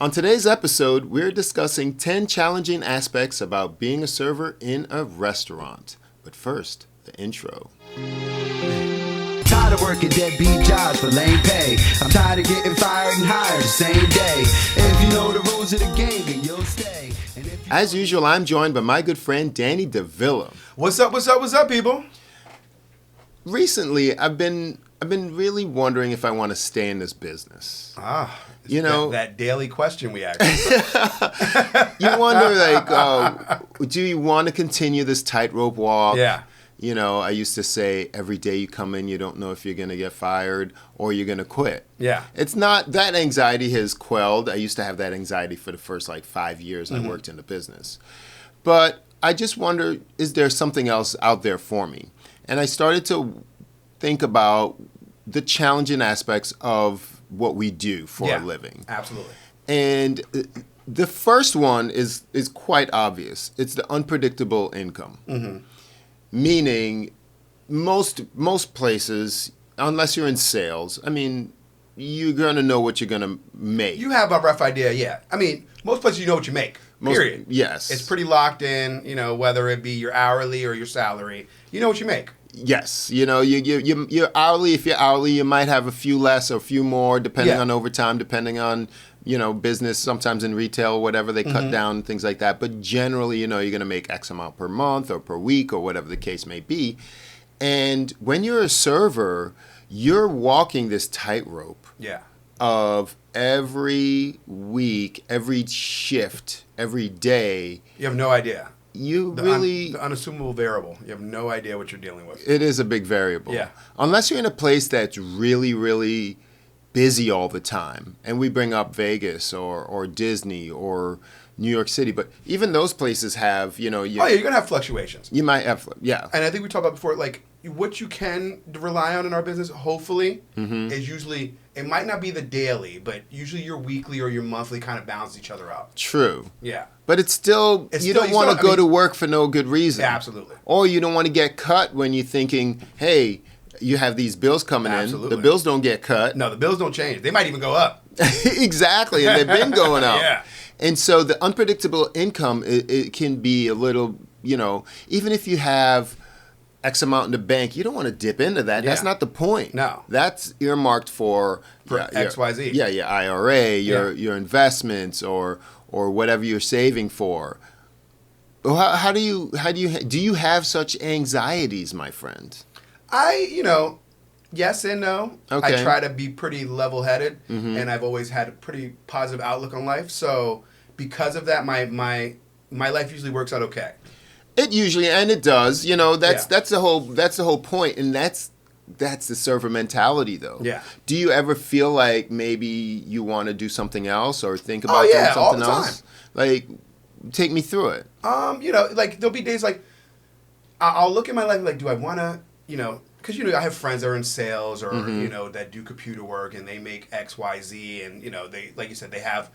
On today's episode, we're discussing 10 challenging aspects about being a server in a restaurant. But first, the intro. Tired of working deadbeat jobs for lame pay. I'm tired of getting fired and hired the same day. If you know the rules of the game, then you'll stay. As usual, I'm joined by my good friend Danny DeVilla. What's up, people? Recently, I've been really wondering if I want to stay in this business. You know that daily question we ask. You wonder, do you want to continue this tightrope walk? Yeah. You know, I used to say every day you come in, you don't know if you're going to get fired or you're going to quit. Yeah. It's not, that anxiety has quelled. I used to have that anxiety for the first 5 years I worked in the business. But I just wonder, is there something else out there for me? And I started to think about the challenging aspects of what we do for a living. Absolutely. And the first one is quite obvious. It's the unpredictable income. Mm-hmm. Meaning, most places, unless you're in sales, I mean, you're going to know what you're going to make. You have a rough idea, yeah. I mean, most places you know what you make, period. Yes. It's pretty locked in, whether it be your hourly or your salary. You know what you make. Yes. You're hourly. If you're hourly, you might have a few less or a few more, depending on overtime, depending on, business. Sometimes in retail, whatever, they cut down, things like that. But generally, you're going to make X amount per month or per week or whatever the case may be. And when you're a server, you're walking this tightrope of every week, every shift, every day. You have no idea. The unassumable variable. You have no idea what you're dealing with. It is a big variable. Yeah. Unless you're in a place that's really, really busy all the time. And we bring up Vegas or Disney or New York City. But even those places have, you're going to have fluctuations. You might have, yeah. And I think we talked about before, what you can rely on in our business, hopefully, is usually, it might not be the daily, but usually your weekly or your monthly kind of balance each other out. True. Yeah. But it's still, you don't want to go to work for no good reason. Yeah, absolutely. Or you don't want to get cut when you're thinking, hey, you have these bills coming in. The bills don't get cut. No, the bills don't change. They might even go up. Exactly, and they've been going up. Yeah. And so the unpredictable income, it can be a little, even if you have X amount in the bank, you don't want to dip into that. Yeah. That's not the point. No. That's earmarked for XYZ. Your IRA, your investments, or whatever you're saving for. How do you have such anxieties, my friend? Yes and no. Okay. I try to be pretty level-headed, and I've always had a pretty positive outlook on life. So because of that, my life usually works out okay. It usually, and it does. That's the whole point, and that's the server mentality, though. Yeah. Do you ever feel like maybe you want to do something else or think about doing something all the else? Time. Take me through it. There'll be days I'll look at my life do I want to, because I have friends that are in sales or that do computer work and they make X, Y, Z, and they, like you said, they have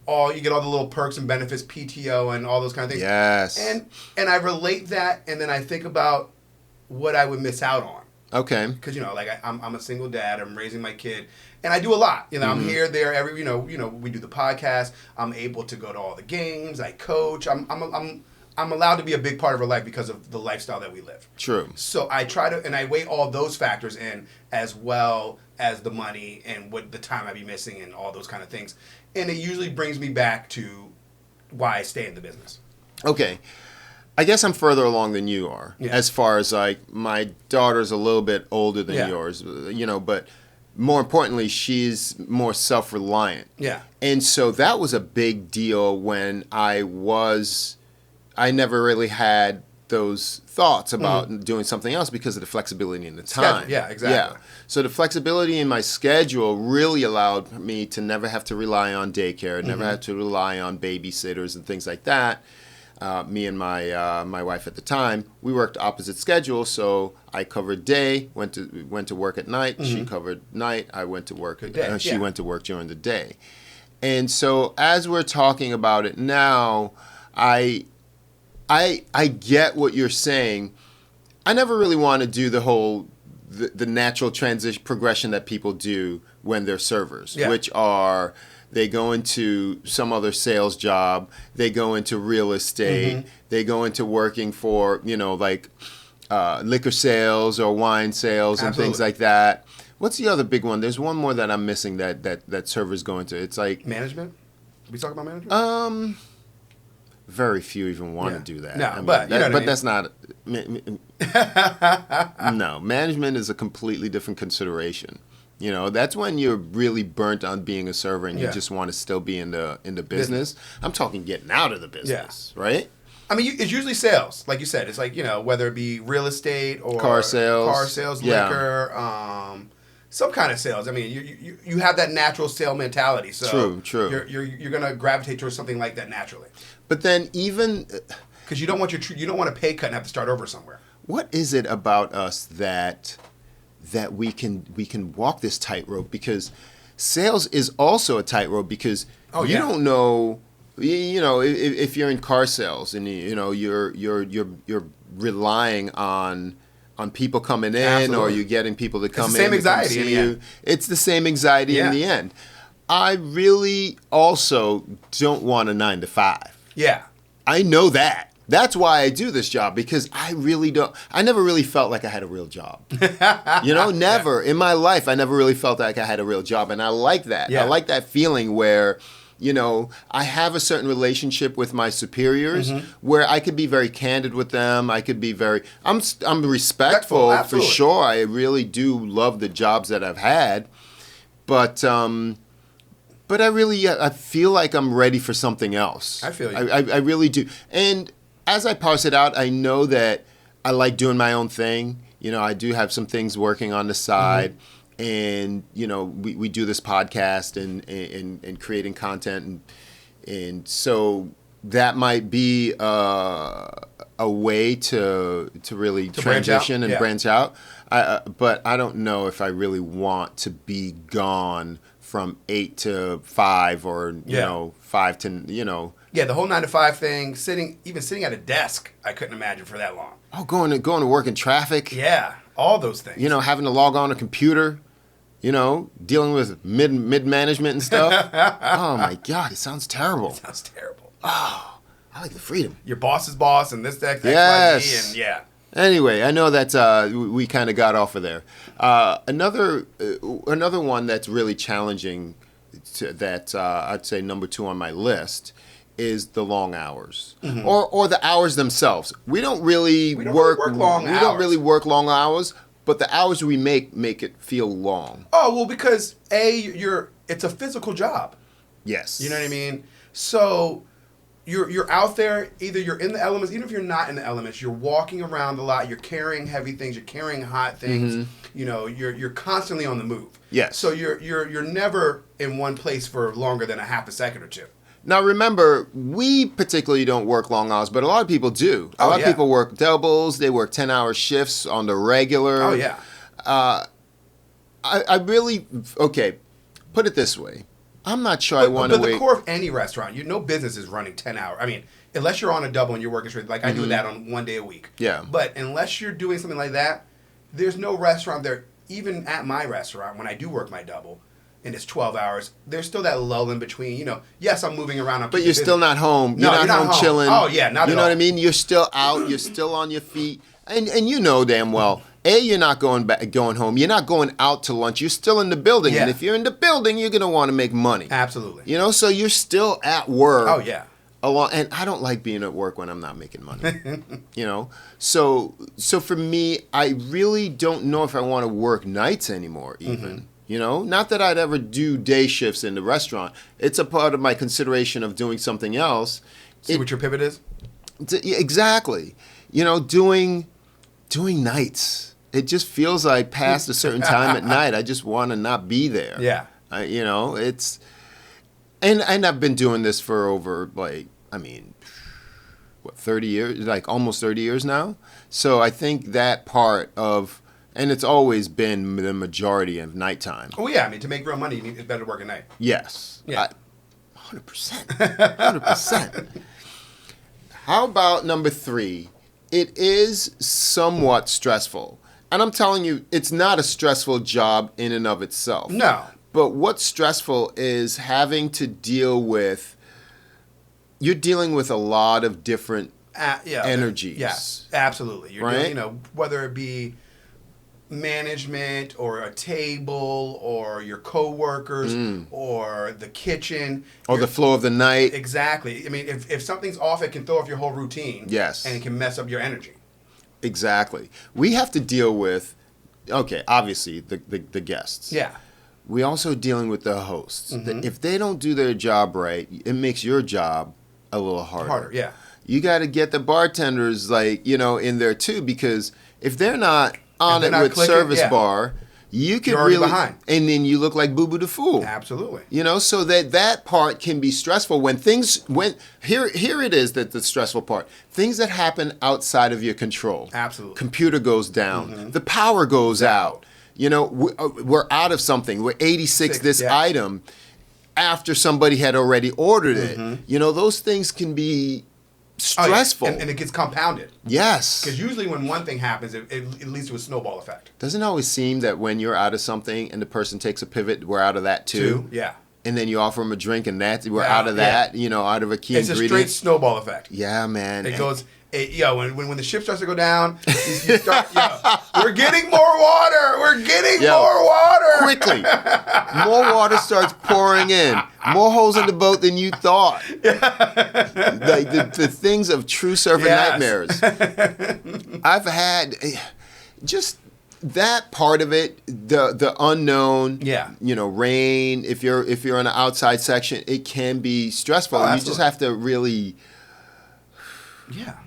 you get all the little perks and benefits, PTO and all those kind of things. Yes. And I relate that, and then I think about what I would miss out on. Okay. Because I'm a single dad. I'm raising my kid, and I do a lot. I'm here, there, every. We do the podcast. I'm able to go to all the games. I coach. I'm allowed to be a big part of our life because of the lifestyle that we live. True. So I try to, and I weigh all those factors in as well as the money and what the time I'd be missing and all those kind of things. And it usually brings me back to why I stay in the business. Okay. I guess I'm further along than you are, as far as my daughter's a little bit older than yours, but more importantly, she's more self-reliant. Yeah. And so that was a big deal when I never really had those thoughts about doing something else because of the flexibility in the time. Schedule. Yeah, exactly. Yeah. So the flexibility in my schedule really allowed me to never have to rely on daycare, never have to rely on babysitters and things like that. Me and my wife at the time, we worked opposite schedules, so I covered day, went to work at night. She covered night. I went to work. She went to work during the day. And so as we're talking about it now, I get what you're saying. I never really want to do the natural transition progression that people do when they're servers, which are they go into some other sales job, they go into real estate, they go into working for, like liquor sales or wine sales and things like that. What's the other big one? There's one more that I'm missing that servers go into. It's like management. We talk about management. Very few even want to do that. No, but that's not. No, management is a completely different consideration. That's when you're really burnt on being a server and you just want to still be in the business. I'm talking getting out of the business, right? I mean, it's usually sales, like you said. It's like whether it be real estate or car sales, liquor, some kind of sales. I mean, you have that natural sale mentality. So true. You're gonna gravitate towards something like that naturally. But then even because you don't want you don't want a pay cut and have to start over somewhere. What is it about us that we can walk this tightrope? Because sales is also a tightrope because you don't know. If you're in car sales and you're relying on people coming in or you're getting people to come in. It's the same anxiety in the end. It's the same anxiety in the end. I really also don't want a 9 to 5. Yeah. I know that. That's why I do this job, because I never really felt like I had a real job. Never. In my life, I never really felt like I had a real job. And I like that. Yeah. I like that feeling where, I have a certain relationship with my superiors where I could be very candid with them. I could be I'm respectful for sure. I really do love the jobs that I've had. But I feel like I'm ready for something else. I feel you. I really do. And as I parse it out, I know that I like doing my own thing. I do have some things working on the side. And, we do this podcast and creating content. And so that might be a way to really transition and branch out. But I don't know if I really want to be gone from 8 to 5 or, 5 to, Yeah, the whole 9 to 5 thing, sitting at a desk, I couldn't imagine for that long. Oh, going to work in traffic. Yeah, all those things. Having to log on a computer, dealing with mid management and stuff. Oh my God, it sounds terrible. It sounds terrible. Oh, I like the freedom. Your boss's boss and this, that, yes. XYZ, and yeah. Anyway, I know that we kind of got off of there. Another one that's really challenging that I'd say number 2 on my list is the long hours or the hours themselves. We don't really work long hours. We don't really work long hours, but the hours we make it feel long. Oh, well, because it's a physical job. Yes. You know what I mean? So you're out there, either you're in the elements, even if you're not in the elements, you're walking around a lot, you're carrying heavy things, you're carrying hot things, you're constantly on the move. Yes. So you're never in one place for longer than a half a second or two. Now remember, we particularly don't work long hours, but a lot of people do. A lot of people work doubles, they work 10-hour shifts on the regular. Oh yeah. I really, put it this way. I'm not sure I want to wait. But the core of any restaurant, no business is running 10 hours. I mean, unless you're on a double and you're working straight, like I do that on 1 day a week. Yeah. But unless you're doing something like that, there's no restaurant there, even at my restaurant, when I do work my double, and it's 12 hours, there's still that lull in between. Yes, I'm moving around. But you're still not home. You're not home chilling. Oh, yeah, not at all. You know what I mean? You're still out. You're still on your feet. And you know damn well, you're not going home. You're not going out to lunch. You're still in the building. Yeah. And if you're in the building, you're going to want to make money. Absolutely. So you're still at work. Oh, yeah. And I don't like being at work when I'm not making money. So for me, I really don't know if I want to work nights anymore even. Not that I'd ever do day shifts in the restaurant. It's a part of my consideration of doing something else. See what your pivot is? Exactly. Doing nights. It just feels like past a certain time at night, I just want to not be there. Yeah. It's... And I've been doing this for over, 30 years? Like almost 30 years now. So I think that part of... And it's always been the majority of nighttime. Oh, yeah. To make real money, it's better to work at night. Yes. Yeah. 100%. 100%. How about number 3? It is somewhat stressful. And I'm telling you, it's not a stressful job in and of itself. No. But what's stressful is having to deal with. You're dealing with a lot of different energies. Yes, absolutely. You're right? dealing, whether it be management or a table or your coworkers or the kitchen Or the flow of the night. Exactly. I mean, if something's off, it can throw off your whole routine. Yes. And it can mess up your energy. Exactly. We have to deal with, obviously the guests. Yeah. We're also dealing with the hosts. If they don't do their job right, it makes your job a little harder. Yeah. You got to get the bartenders in there too, because if they're not on it with clicking, service bar, you can You're really behind. And then you look like Boo Boo the Fool. Absolutely. So that part can be stressful when here it is, that the stressful part. Things that happen outside of your control. Absolutely. Computer goes down. The power goes out. We're out of something. We're 86 this item after somebody had already ordered it. Those things can be stressful. And it gets compounded. Yes. Because usually when one thing happens, it leads to a snowball effect. Doesn't it always seem that when you're out of something and the person takes a pivot, we're out of that too? Yeah. And then you offer them a drink and we're out of that, out of a key ingredient. It's a straight snowball effect. Yeah, man. It goes... when the ship starts to go down, you start, we're getting more water. We're getting more water. Quickly. More water starts pouring in. More holes in the boat than you thought. Like the things of true surfer nightmares. I've had just that part of it, the unknown. Yeah. Rain. If you're in an outside section, it can be stressful. You just have to really. Yeah.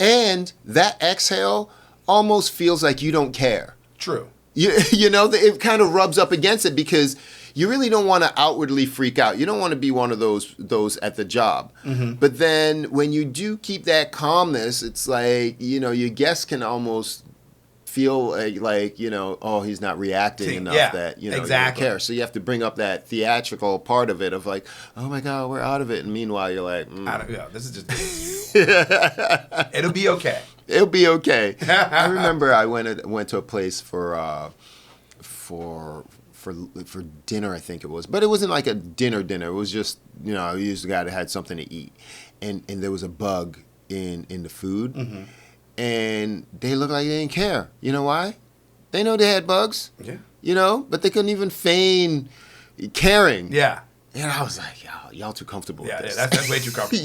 And that exhale almost feels like you don't care. True. It kind of rubs up against it because you really don't want to outwardly freak out. You don't want to be one of those at the job. But then when you do keep that calmness, it's like, your guests can almost feel like he's not reacting enough that, you don't care. So you have to bring up that theatrical part of it of like, oh my God, we're out of it. And meanwhile, you're like, this is just it'll be okay. It'll be okay. I remember I went to a place for dinner, I think it was, but it wasn't like a dinner. It was just I used a guy that had something to eat, and there was a bug in the food, and they looked like they didn't care. You know why? They know they had bugs. Yeah. But they couldn't even feign caring. Yeah. And I was like, y'all too comfortable with this. Yeah, that's way too comfortable.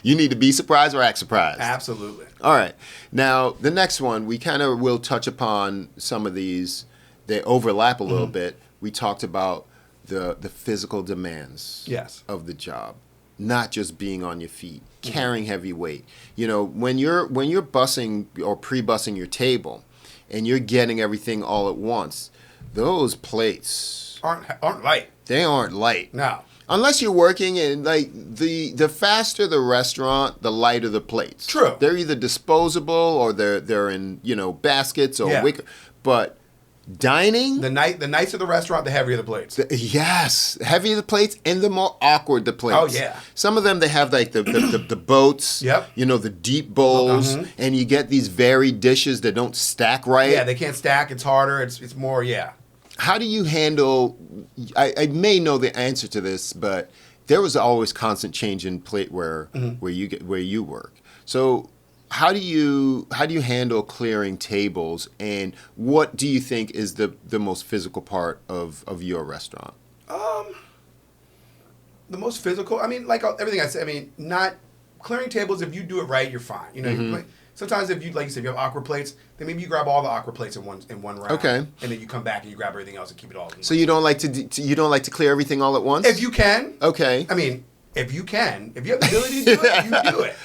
you need to be surprised or act surprised. Absolutely. All right. Now, the next one, we kind of will touch upon some of these. They overlap a little bit. We talked about the physical demands of the job, not just being on your feet, carrying heavy weight. When you're bussing or pre-bussing your table and you're getting everything all at once, those plates aren't light. They aren't light. No. Unless you're working in, like, the faster the restaurant, the lighter the plates. True. They're either disposable or they're in, baskets or wicker. But dining... The nicer the restaurant, the heavier the plates. Yes. Heavier the plates and the more awkward the plates. Oh, yeah. Some of them, they have, like, the boats. Yep. The deep bowls. And you get these varied dishes that don't stack right. Yeah, they can't stack. It's harder. It's more, How do you handle? I may know the answer to this, but there was always constant change in plateware where you work. So how do you handle clearing tables, and what do you think is the most physical part of your restaurant? The most physical. I mean, like everything I said. I mean, not clearing tables. If you do it right, you're fine. Sometimes if you, like you said, if you have aqua plates, then maybe you grab all the aqua plates in one round. Okay. And then you come back and you grab everything else and keep it all. So you don't like to clear everything all at once? If you can. Okay. I mean, if you can, if you have the ability to do it, you do it.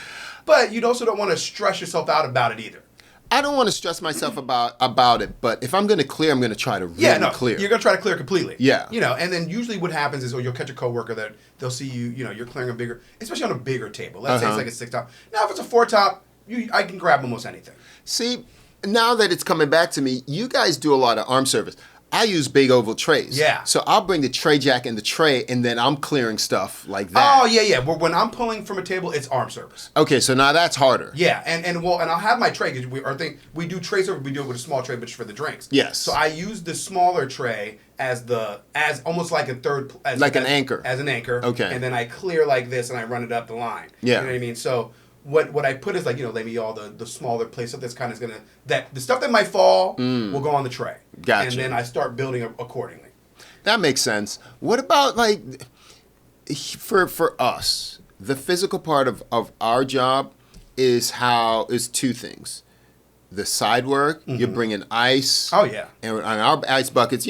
But you also don't want to stress yourself out about it either. I don't want to stress myself about it, but if I'm going to clear, I'm going to try to really clear. You're going to try to clear completely. Yeah. And then usually what happens is, you'll catch a coworker that they'll see you're clearing a bigger, especially on a bigger table. Let's say it's like a 6-top. Now, if it's a 4-top, I can grab almost anything. See, now that it's coming back to me, you guys do a lot of arm service. I use big oval trays. Yeah. So I'll bring the tray jack in the tray, and then I'm clearing stuff like that. Oh, yeah. Well, when I'm pulling from a table, it's arm service. Okay, so now that's harder. Yeah, and I'll have my tray, because we do tray service, we do it with a small tray, but for the drinks. Yes. So I use the smaller tray, as almost like a third, like an anchor. As an anchor. Okay. And then I clear like this and I run it up the line. Yeah. You know what I mean? So what I put is like, maybe all the smaller plates, stuff that's kind of the stuff that might fall will go on the tray. Gotcha. And then I start building accordingly. That makes sense. What about like for us, the physical part of our job is two things. The side work, you're bringing ice. Oh yeah. And on our ice buckets,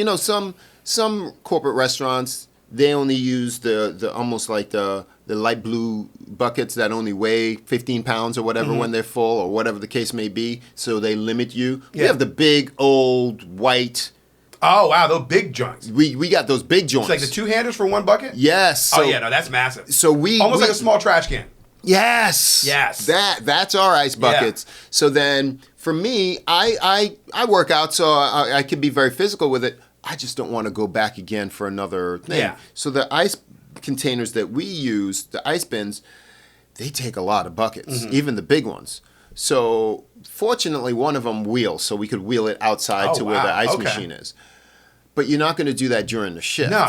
some corporate restaurants, they only use the almost like the light blue buckets that only weigh 15 pounds or whatever when they're full or whatever the case may be. So they limit you. Yeah. We have the big old white. Oh wow, those big joints. We got those big joints. It's like the 2-handers for one bucket? Yes. So, oh yeah, no, that's massive. So almost like a small trash can. Yes. Yes. That's our ice buckets. Yeah. So then for me, I work out, so I can be very physical with it. I just don't want to go back again for another thing. Yeah. So the ice containers that we use, the ice bins, they take a lot of buckets, even the big ones. So fortunately, one of them wheels, so we could wheel it outside to where the ice machine is. But you're not going to do that during the shift. No.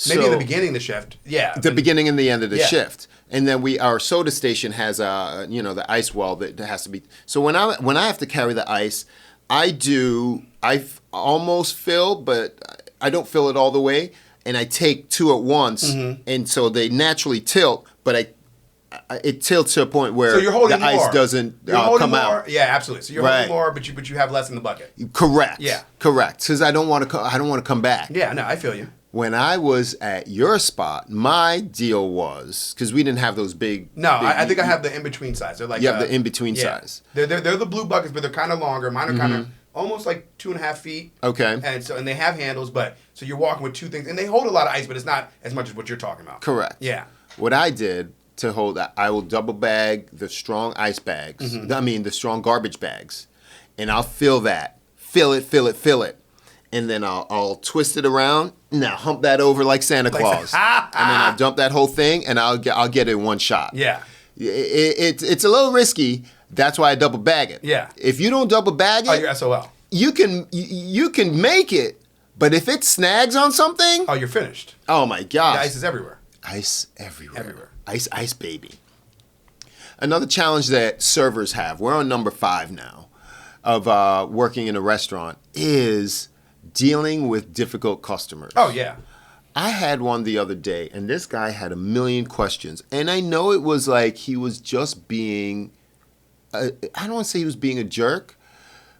Maybe in the So- beginning of the shift. Yeah. the beginning and the end of the Yeah. shift. And then our soda station has the ice well that has to be. So when I have to carry the ice, I've almost filled, but I don't fill it all the way, and I take two at once, and so they naturally tilt, but it tilts to a point where So you're holding the ice more. doesn't You're holding come more. out. Yeah, absolutely. So you're Right. holding more, but you have less in the bucket. Correct. Yeah. Correct. Because I don't want to come back. Yeah, no, I feel you. When I was at your spot, my deal was because we didn't have those big. No, big, I think I have the in-between size. They're like You have the in-between yeah. size. They're the blue buckets, but they're kind of longer. Mine are kind of almost like 2.5 feet. Okay. And they have handles, but so you're walking with two things, and they hold a lot of ice, but it's not as much as what you're talking about. Correct. Yeah. What I did to hold that, I will double bag the strong ice bags. I mean, the strong garbage bags, and I'll fill it, and then I'll twist it around. Now hump that over like Santa Claus, and then I'll dump that whole thing, and I'll get it in one shot. Yeah. It's a little risky. That's why I double bag it. Yeah. If you don't double bag Oh, it, you're SOL. you can make it, but if it snags on something, Oh, you're finished. oh my gosh, The ice is everywhere. ice everywhere. Everywhere. Ice, baby. Another challenge that servers have, we're on number 5 now, of working in a restaurant, is dealing with difficult customers. Oh, yeah. I had one the other day, and this guy had a million questions. And I know it was like he was just being, I don't want to say he was being a jerk,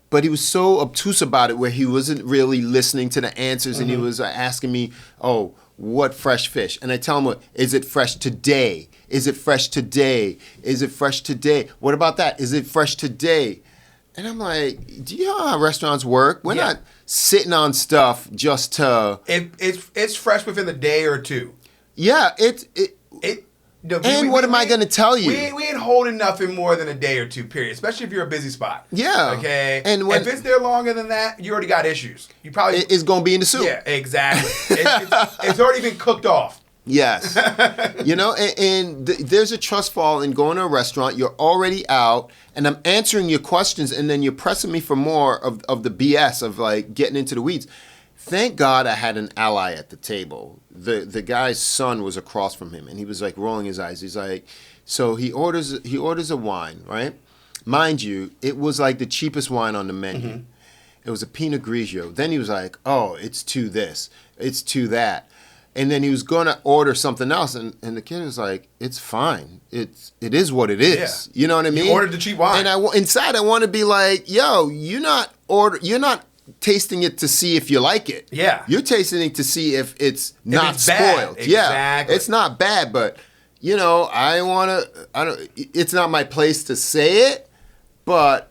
but he was so obtuse about it where he wasn't really listening to the answers, and he was asking me, oh, what fresh fish? And I tell him, is it fresh today? Is it fresh today? Is it fresh today? What about that? Is it fresh today? And I'm like, do you know how restaurants work? We're not sitting on stuff just to... It's fresh within the day or two. Yeah, And what am I going to tell you? We ain't holding nothing more than a day or two, period. Especially if you're a busy spot. Yeah. Okay. And if it's there longer than that, you already got issues. You probably it's going to be in the soup. Yeah, exactly. It's already been cooked off. Yes. There's a trust fall in going to a restaurant. You're already out, and I'm answering your questions, and then you're pressing me for more of the BS of like getting into the weeds. Thank God I had an ally at the table. The guy's son was across from him, and he was like rolling his eyes. He's like, so he orders a wine, right? Mind you, it was like the cheapest wine on the menu. It was a Pinot Grigio. Then he was like, oh, it's to this, it's to that. And then he was going to order something else, and the kid was like, "It's fine. It is what it is." Yeah. You know what I mean? You ordered the cheap wine, and inside I want to be like, "Yo, you're not tasting it to see if you like it. Yeah, you're tasting it to see if it's not it's spoiled. bad. Yeah, Exactly. it's not bad, but I don't. It's not my place to say it, but."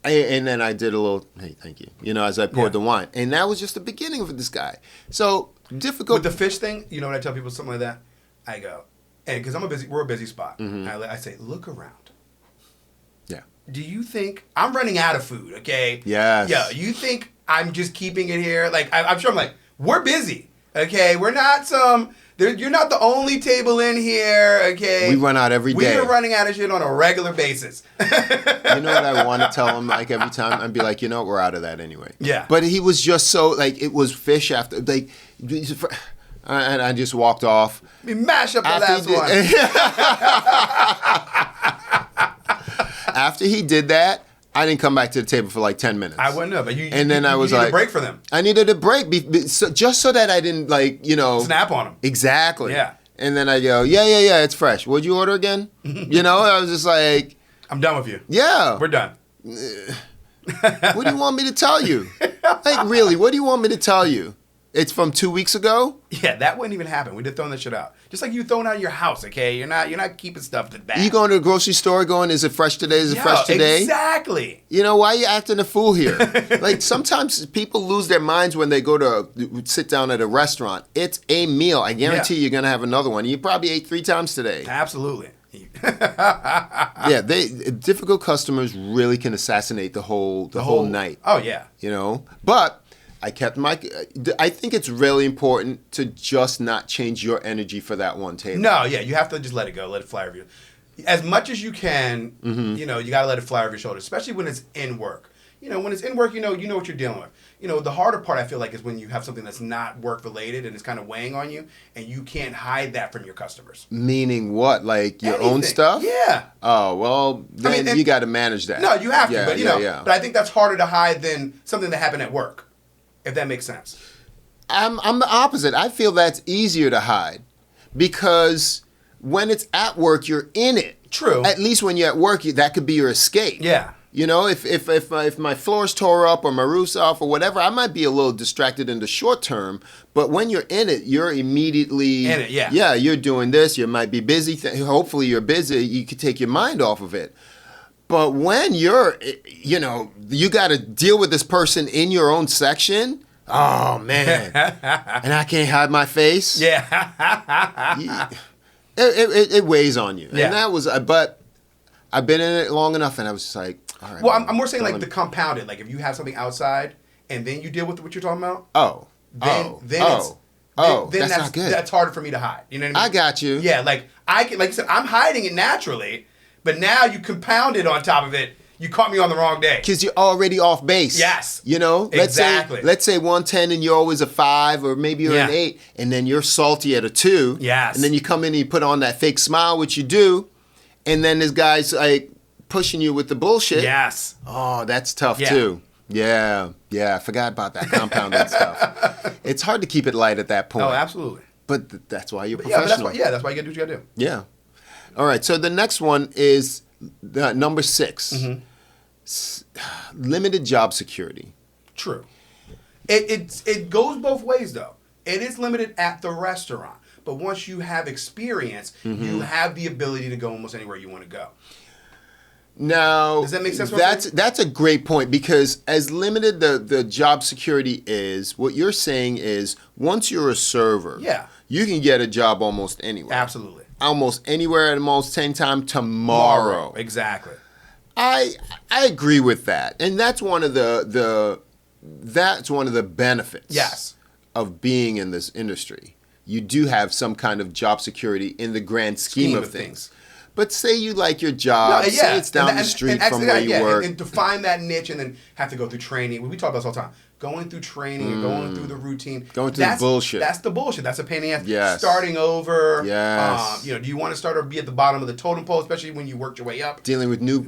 And then I did a little, hey, thank you, as I poured the wine, and that was just the beginning of this guy. So. Difficult with the fish thing. When I tell people something like that, I go, and because we're a busy spot. I say, look around. Yeah. Do you think I'm running out of food? Okay. Yes. Yeah. You think I'm just keeping it here? Like I'm sure. I'm like, we're busy. Okay. We're not some You're not the only table in here, okay? We run out every day. We're running out of shit on a regular basis. You know what I want to tell him, like, every time? I'd be like, you know, we're out of that anyway. Yeah. But he was just so, like, it was fish after, like, and I just walked off. We mash up the last one. After he did that, I didn't come back to the table for like 10 minutes. I wouldn't have. But I was needed like, a break for them. I needed a break just so that I didn't, like, you know. Snap on them. Exactly. Yeah. And then I go, yeah, it's fresh. What'd you order again? You know, I was just like. I'm done with you. Yeah. We're done. What do you want me to tell you? Like, really, what do you want me to tell you? It's from 2 weeks ago? Yeah, that wouldn't even happen. We'd have thrown that shit out. Just like you throwing out your house, okay? You're not keeping stuff that's bad. You going to the grocery store going, is it fresh today? Is it fresh today? Exactly. You know, why are you acting a fool here? Like, sometimes people lose their minds when they go to sit down at a restaurant. It's a meal. I guarantee you're going to have another one. You probably ate 3 times today. Absolutely. Yeah, difficult customers really can assassinate the whole night. Oh, yeah. You know? But I think it's really important to just not change your energy for that one table. No, yeah, you have to just let it go, let it fly over you. As much as you can, you know, you got to let it fly over your shoulders, especially when it's in work. You know, when it's in work, you know what you're dealing with. You know, the harder part I feel like is when you have something that's not work related and it's kind of weighing on you, and you can't hide that from your customers. Meaning what? Like your own stuff? Yeah. Oh, well, then you got to manage that. No, you have to, but but I think that's harder to hide than something that happened at work. If that makes sense. I'm the opposite. I feel that's easier to hide because when it's at work, you're in it. True. At least when you're at work, that could be your escape. Yeah. You know, if my floor's tore up or my roof's off or whatever, I might be a little distracted in the short term. But when you're in it, you're immediately in it. Yeah. Yeah, you're doing this. You might be busy. Hopefully, you're busy. You could take your mind off of it. But when you're, you know, you got to deal with this person in your own section. Oh, man. And I can't hide my face. Yeah. It weighs on you. Yeah. And that was, but I've been in it long enough and I was just like, all right. Well, I'm more saying like the compounded. Like if you have something outside and then you deal with what you're talking about. Then that's not good. That's harder for me to hide. You know what I mean? I got you. Yeah, like you said, I'm hiding it naturally, but now you compound it on top of it. You caught me on the wrong day. Because you're already off base. Yes. You know? Exactly. Let's say 110 and you're always a 5 or maybe you're an 8 and then you're salty at a 2. Yes. And then you come in and you put on that fake smile, which you do, and then this guy's like pushing you with the bullshit. Yes. Oh, that's tough too. Yeah. I forgot about that compounded stuff. It's hard to keep it light at that point. Oh, absolutely. But that's why you're professional. That's why you gotta do what you gotta do. Yeah. All right. So the next one is number 6. Mm-hmm. Limited job security. True. It goes both ways though. It is limited at the restaurant, but once you have experience, you have the ability to go almost anywhere you want to go. Now, does that make sense? That's a great point because as limited the job security is, what you're saying is once you're a server, you can get a job almost anywhere. Absolutely. Almost anywhere at almost same time tomorrow. Exactly. I agree with that, and that's one of the benefits. Of being in this industry. You do have some kind of job security in the grand scheme of things. But say you like your job, say it's down the street from where you work. And to find that niche and then have to go through training. We talk about this all the time. Going through training and going through the routine. Going through the bullshit. That's the bullshit. That's a pain in the ass. Yes. Starting over. Yes. Do you want to start or be at the bottom of the totem pole, especially when you worked your way up? Dealing with new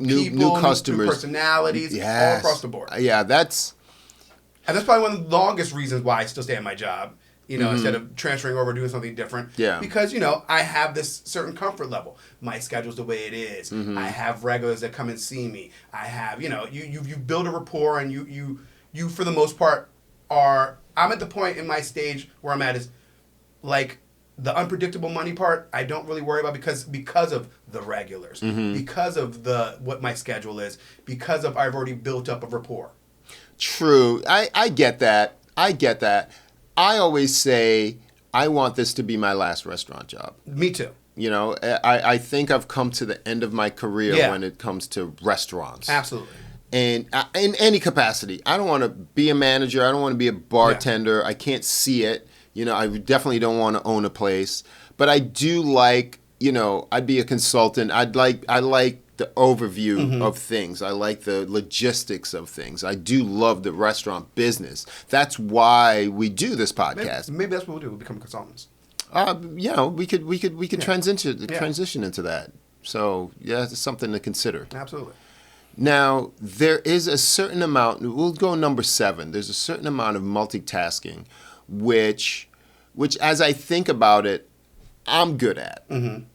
customers. New personalities, all across the board. Yeah, that's... And that's probably one of the longest reasons why I still stay at my job. Instead of transferring over, doing something different. Yeah. Because, I have this certain comfort level. My schedule's the way it is. I have regulars that come and see me. I have, you build a rapport and you for the most part I'm at the point in my stage where I'm at is like the unpredictable money part I don't really worry about because of the regulars. Because of what my schedule is. Because of I've already built up a rapport. True. I get that. I always say, I want this to be my last restaurant job. Me too. I think I've come to the end of my career when it comes to restaurants. Absolutely. And in any capacity. I don't want to be a manager. I don't want to be a bartender. I can't see it. You know, I definitely don't want to own a place, but I do like, you know, I'd be a consultant. I like the overview of things. I like the logistics of things. I do love the restaurant business. That's why we do this podcast. Maybe that's what we'll do. We'll become consultants. You know, we could transition into that. So yeah, it's something to consider. Absolutely. Now, there is a certain amount, we'll go number 7. There's a certain amount of multitasking, which as I think about it, I'm good at,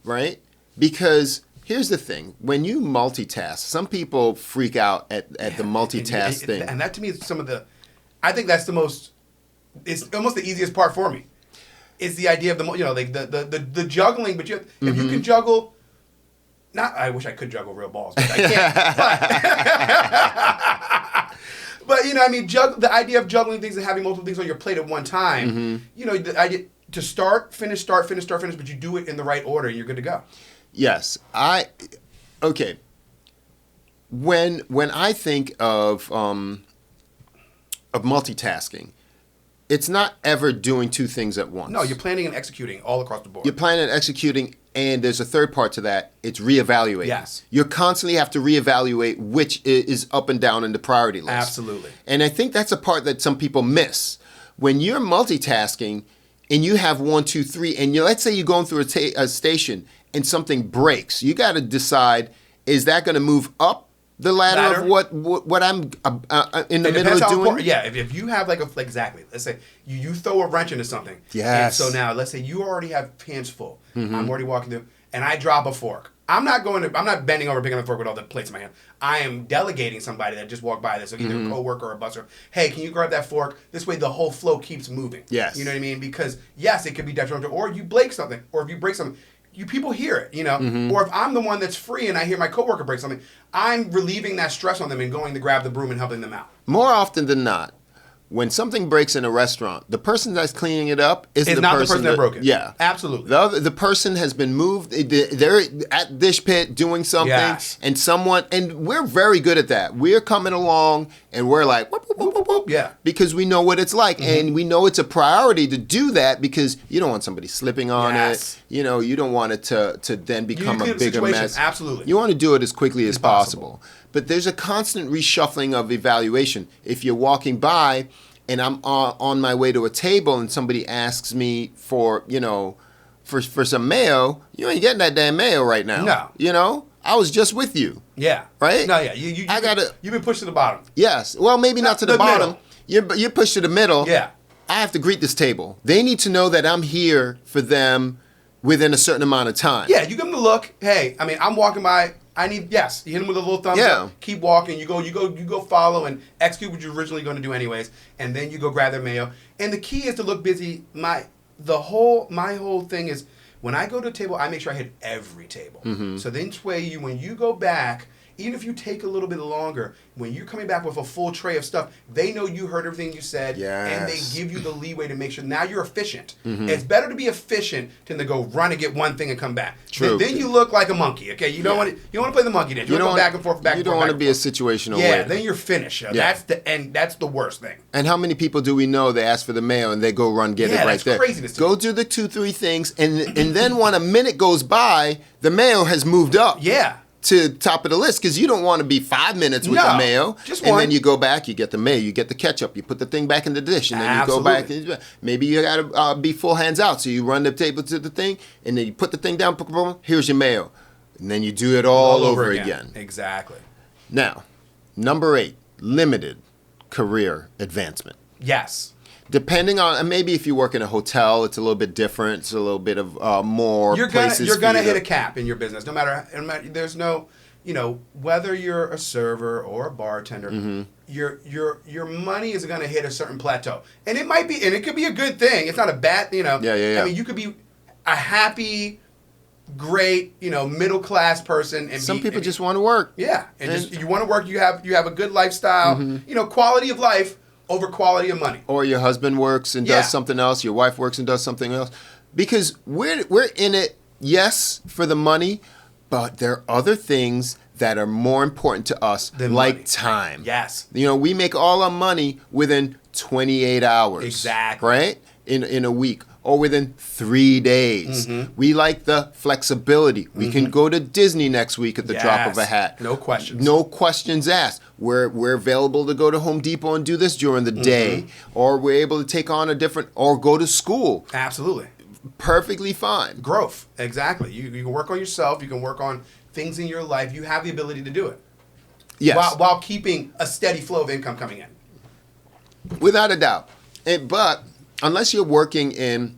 right? Because here's the thing. When you multitask, some people freak out at the multitask thing. And that to me is I think that's it's almost the easiest part for me. It's the idea of the juggling, but if you can juggle, I wish I could juggle real balls, but I can't. But you know, I mean, the idea of juggling things and having multiple things on your plate at one time. You know, the idea to start, finish, but you do it in the right order, and you're good to go. Yes, okay. When I think of multitasking, it's not ever doing 2 things at once. No, you're planning and executing all across the board. You're planning and executing, and there's a third part to that. It's reevaluating. Yes. You constantly have to reevaluate which is up and down in the priority list. Absolutely. And I think that's a part that some people miss. When you're multitasking and you have 1, 2, 3, and let's say you're going through a station and something breaks, you got to decide, is that going to move up the ladder of what I'm in the middle of doing? If you have exactly, let's say you throw a wrench into something. Yes. And so now let's say you already have hands full. I'm already walking through, and I drop a fork. I'm not bending over picking up the fork with all the plates in my hand. I am delegating somebody that just walked by this, so either a coworker or a busser. Hey, can you grab that fork? This way the whole flow keeps moving. Yes. You know what I mean? Because yes, it could be detrimental, or you break something, or if you break something. You people hear it, you know, or if I'm the one that's free and I hear my coworker break something, I'm relieving that stress on them and going to grab the broom and helping them out. More often than not, when something breaks in a restaurant, the person that's cleaning it up is not the person that broke it. Yeah, absolutely. The person has been moved. They're at dish pit doing something, and we're very good at that. We're coming along and we're like, whoop, whoop, whoop, whoop, whoop, yeah, because we know what it's like, and we know it's a priority to do that because you don't want somebody slipping on it. You know, you don't want it to then become a bigger mess. Absolutely, you want to do it as quickly as possible. But there's a constant reshuffling of evaluation. If you're walking by and I'm on my way to a table and somebody asks me for some mayo, you ain't getting that damn mayo right now. No. You know? I was just with you. Yeah. Right? No, yeah. You've been pushed to the bottom. Yes. Well, maybe not to the bottom. Middle. You're pushed to the middle. Yeah. I have to greet this table. They need to know that I'm here for them within a certain amount of time. Yeah, you give them the look. Hey, I mean, I'm walking by. You hit him with a little thumbs up. Keep walking. You go follow and execute what you're originally going to do anyways, and then you go grab their mayo. And the key is to look busy. My whole thing is when I go to a table, I make sure I hit every table. So then when you go back, even if you take a little bit longer, when you're coming back with a full tray of stuff, they know you heard everything you said, and they give you the leeway to make sure now you're efficient. It's better to be efficient than to go run and get one thing and come back. True. Then you look like a monkey. Okay, you don't want to play the monkey dance. You don't go back and forth, back and forth. You don't want to be a situational waiter. Then you're finished. That's the worst thing. And how many people do we know they ask for the mayo and they go run get it right there? Craziness. Go do the 2-3 things, and then when a minute goes by, the mayo has moved up. Yeah. To top of the list, because you don't want to be 5 minutes with the mayo, just and one. Then you go back, you get the mayo, you get the ketchup, you put the thing back in the dish, and then you go back. Maybe you got to be full hands out, so you run the table to the thing, and then you put the thing down, here's your mayo, and then you do it all over again. Exactly. Now, number 8, limited career advancement. Yes. Depending on, maybe if you work in a hotel, it's a little bit different. It's a little bit of more places. You're gonna hit a cap in your business. No matter there's no, whether you're a server or a bartender, your money is gonna hit a certain plateau, and it could be a good thing. It's not a bad, Yeah. I mean, you could be a happy, great, middle class person, and some people just want to work. Yeah, and you want to work. You have a good lifestyle. Quality of life over quality of money. Or your husband works and does something else. Your wife works and does something else. Because we're in it, yes, for the money, but there are other things that are more important to us, like money. Time. Yes. We make all our money within 28 hours. Exactly. Right? in a week or within 3 days. We like the flexibility. We can go to Disney next week at the drop of a hat. No questions. No questions asked. We're available to go to Home Depot and do this during the day, or we're able to take on or go to school. Absolutely. Perfectly fine. Growth. Exactly. You can work on yourself. You can work on things in your life. You have the ability to do it. Yes. While keeping a steady flow of income coming in. Without a doubt. But unless you're working in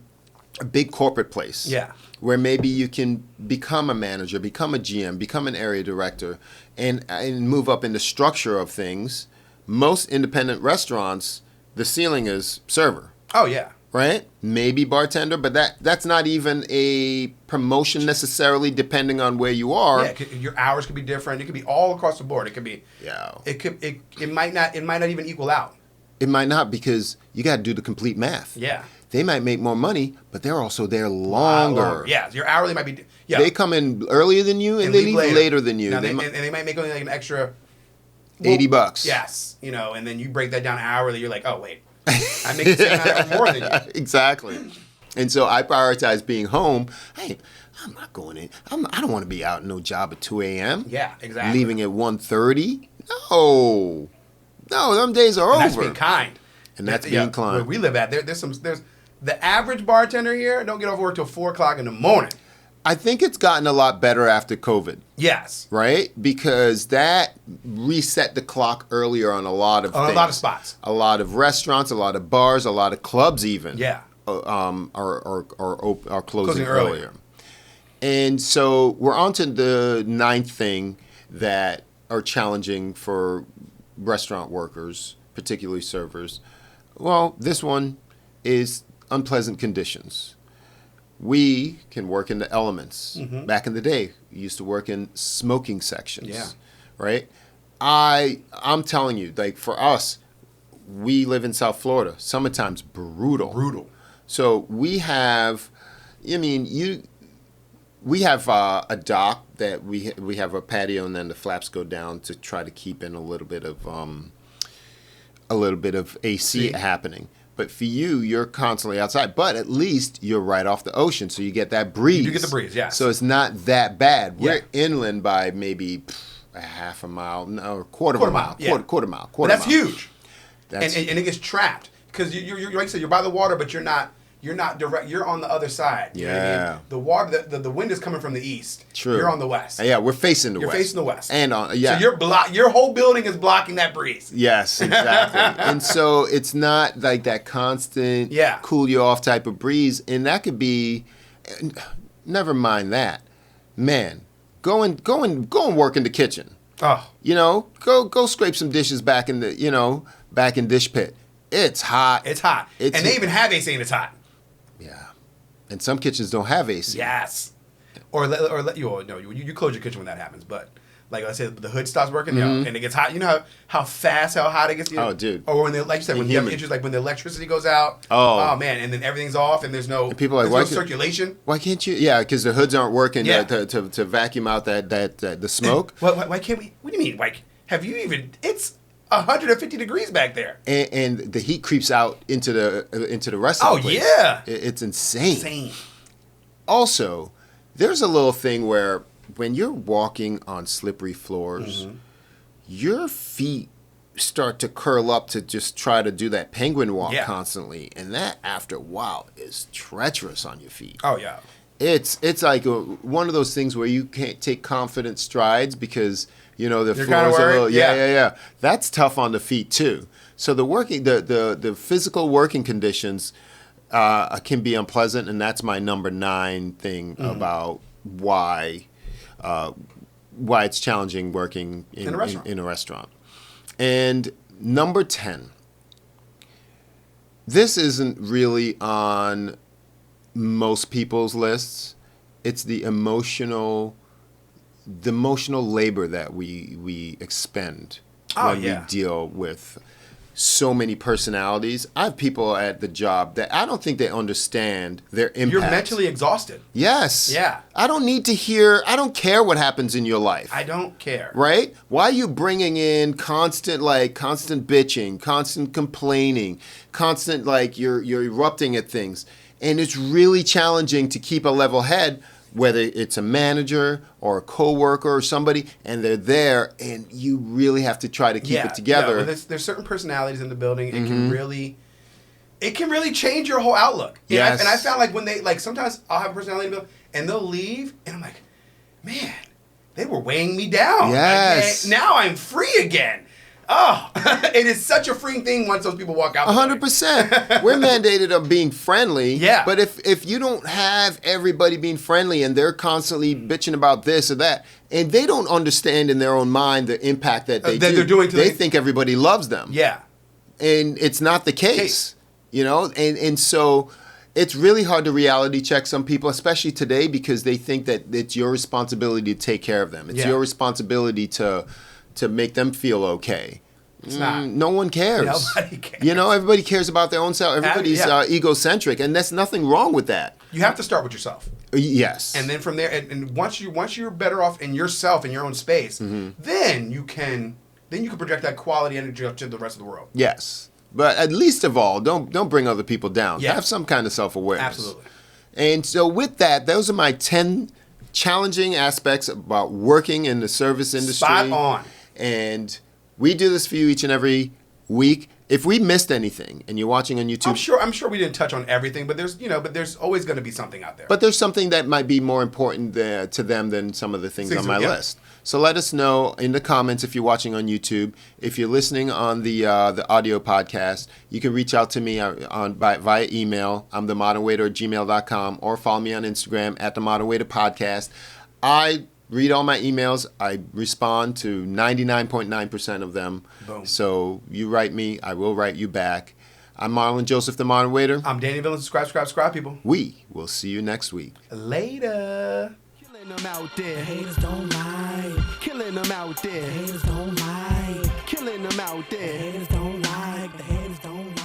a big corporate place, where maybe you can become a manager, become a GM, become an area director, and move up in the structure of things, most independent restaurants, the ceiling is server. Oh, yeah. Right? Maybe bartender, but that's not even a promotion necessarily, depending on where you are. Yeah, your hours could be different. It could be all across the board. It could be. Yeah. It might not even equal out. It might not, because you got to do the complete math. Yeah. They might make more money, but they're also there longer. Yeah, your hourly might be. Yeah. They come in earlier than you, and they leave later than you. Now, and they might make only like an extra $80. Yes, and then you break that down hourly. You're like, oh wait, I make the same amount more than you. Exactly. And so I prioritize being home. Hey, I'm not going in. I don't want to be out in no job at 2 a.m. Yeah, exactly. Leaving at 1:30. No, them days are over. That's being kind. And that's being kind. Where we live at, there's the average bartender here don't get off work till 4:00 in the morning. I think it's gotten a lot better after COVID. Yes. Right? Because that reset the clock earlier on a lot of things. A lot of spots. A lot of restaurants, a lot of bars, a lot of clubs even. Yeah. Are closing earlier. And so we're on to the ninth thing that are challenging for restaurant workers, particularly servers. Well, this one is unpleasant conditions. We can work in the elements. Back in the day, we used to work in smoking sections. Yeah. Right? I'm telling you, like for us, we live in South Florida. Summertime's brutal. Brutal. So we have, we have a dock that we have a patio, and then the flaps go down to try to keep in a little bit of AC happening. But for you, you're constantly outside. But at least you're right off the ocean, so you get that breeze. You get the breeze, yeah. So it's not that bad. Yeah. We're inland by maybe a half a mile, no, quarter of a mile. Yeah. Quarter mile. But that's huge. That's, and it gets trapped because you're like I said, you're by the water, but you're not direct. You're on the other side. You know what I mean? The water, the wind is coming from the east. True. You're on the west. Yeah, we're facing the west. You're facing the west. And So your whole building is blocking that breeze. Yes, exactly. And so it's not like that constant cool you off type of breeze. And that could be, never mind that. Man, go and work in the kitchen. Oh. Go scrape some dishes back in dish pit. It's hot. It's hot. And they even have AC and it's hot. Yeah. And some kitchens don't have AC. Yes. Or you close your kitchen when that happens. But like I said, the hood stops working, and it gets hot. You know how hot it gets. Oh, dude. Or when like you said, when you have issues like when the electricity goes out. Oh man, and then everyth's off, and there's no circulation. Why can't you? Yeah, because the hoods aren't working to vacuum out the smoke. Why can't we? What do you mean? Like, have you even? It's 150 degrees back there, and the heat creeps out into the rest of the place. Oh yeah, it's insane. Also, there's a little thing where when you're walking on slippery floors, your feet start to curl up to just try to do that penguin walk constantly, and that after a while is treacherous on your feet. Oh yeah, it's like one of those things where you can't take confident strides because the You're floor is a little yeah. That's tough on the feet too. So the physical working conditions can be unpleasant, and that's my number 9 thing about why it's challenging working in a restaurant. And number 10, this isn't really on most people's lists. It's the emotional labor that we expend when we deal with so many personalities. I have people at the job that I don't think they understand their impact. You're mentally exhausted. Yes. Yeah. I don't care what happens in your life. I don't care. Right? Why are you bringing in constant bitching, constant complaining, constant you're erupting at things? And it's really challenging to keep a level head, whether it's a manager or a coworker or somebody, and they're there, and you really have to try to keep it together. Yeah, well, there's certain personalities in the building. It can really change your whole outlook. Yes. And I found like when they sometimes I'll have a personality in the building, and they'll leave, and I'm like, man, they were weighing me down. Yes. Now I'm free again. Oh, it is such a freeing thing once those people walk out. 100%. We're mandated of being friendly. Yeah. But if you don't have everybody being friendly and they're constantly bitching about this or that, and they don't understand in their own mind the impact that they're doing, they think everybody loves them. Yeah. And it's not the case. You know, and so it's really hard to reality check some people, especially today, because they think that it's your responsibility to take care of them. It's your responsibility to make them feel okay. It's not. No one cares. Nobody cares. You know, everybody cares about their own self. Everybody's egocentric, and there's nothing wrong with that. You have to start with yourself. Yes. And then from there, and once you're better off in yourself, in your own space, then you can project that quality energy up to the rest of the world. Yes. But at least of all, don't bring other people down. Yeah. Have some kind of self-awareness. Absolutely. And so with that, those are my 10 challenging aspects about working in the service industry. Spot on. And we do this for you each and every week. If we missed anything and you're watching on YouTube, I'm sure we didn't touch on everything, but there's always going to be something out there. But there's something that might be more important to them than some of the things on my list. So let us know in the comments if you're watching on YouTube. If you're listening on the audio podcast, you can reach out to me via email. I'm themodernwaiter@gmail.com, or follow me on Instagram at themodernwaiterpodcast. I read all my emails. I respond to 99.9% of them. Boom. So you write me, I will write you back. I'm Marlon Joseph, the Modern Waiter. I'm Danny Villain. Subscribe, people. We will see you next week. Later. Killing them out there. The haters don't like. Killing them out there. The haters don't like. Killing them out there. The haters don't like. The haters don't like.